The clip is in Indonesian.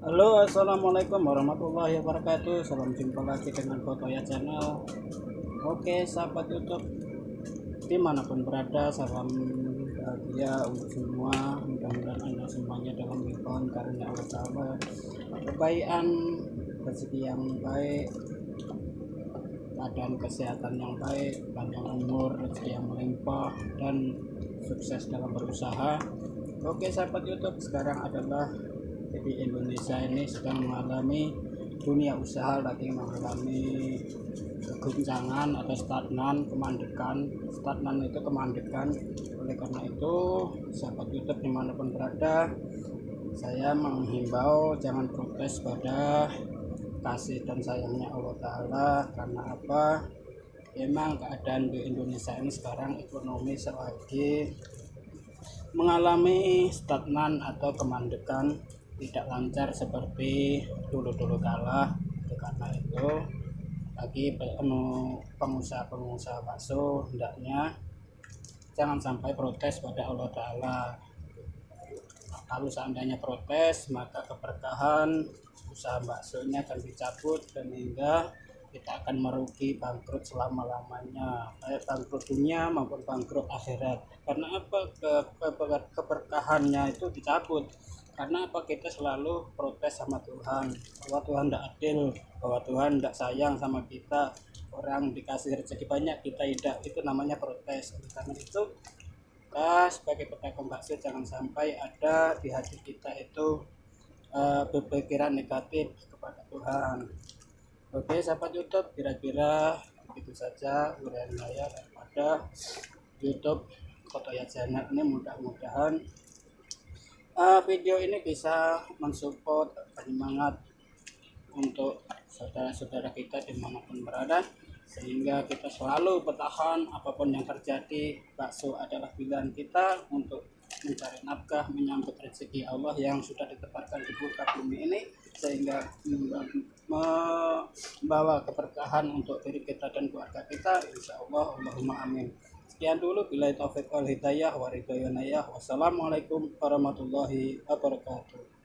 Halo, assalamualaikum warahmatullahi wabarakatuh. Salam jumpa lagi dengan Kotoya Channel. Oke, sahabat YouTube dimanapun berada, salam bahagia untuk semua. Mudah-mudahan anda semuanya dalam lindungan karunia Allah Ta'ala, kebaikan, rezeki yang baik, keadaan kesehatan yang baik, panjang umur, rezeki yang melimpah, dan sukses dalam berusaha. Oke sahabat YouTube, sekarang adalah di Indonesia ini sedang mengalami, dunia usaha lagi mengalami guncangan atau stagnan, kemandekan. Stagnan itu kemandekan. Oleh karena itu sahabat YouTube dimanapun berada, saya menghimbau jangan protes pada kasih dan sayangnya Allah Ta'ala. Karena apa? Memang keadaan di Indonesia ini sekarang ekonomi lagi mengalami stagnan atau kemandekan, tidak lancar seperti dulu-dulu kala. Karena itu bagi pengusaha-pengusaha bakso hendaknya jangan sampai protes pada Allah Ta'ala. Kalau seandainya protes, maka keberkahan usaha baksonya akan dicabut dan hingga kita akan merugi, bangkrut selama-lamanya, baik bangkrut dunia maupun bangkrut akhirat. Karena apa? Keberkahannya itu dicabut. Karena apa? Kita selalu protes sama Tuhan bahwa Tuhan tidak adil, bahwa Tuhan tidak sayang sama kita. Orang dikasih rezeki banyak, kita tidak, itu namanya protes. Karena itu kita sebagai pedagang bakso jangan sampai ada di hati kita itu berpikiran negatif kepada Tuhan. Oke sahabat YouTube, kira-kira itu saja uraian saya daripada YouTube Kotoya Channel ini. Mudah-mudahan video ini bisa mensupport, penyemangat untuk saudara-saudara kita dimanapun berada, sehingga kita selalu bertahan apapun yang terjadi. Bakso adalah pilihan kita untuk mencari nafkah, menyambut rezeki Allah yang sudah ditetapkan di muka bumi ini, sehingga membawa keberkahan untuk diri kita dan keluarga kita, insya Allah. Allahumma amin. Sekian dulu, bila taufik wal hidayah wa ridhoyanayah. Wassalamualaikum warahmatullahi wabarakatuh.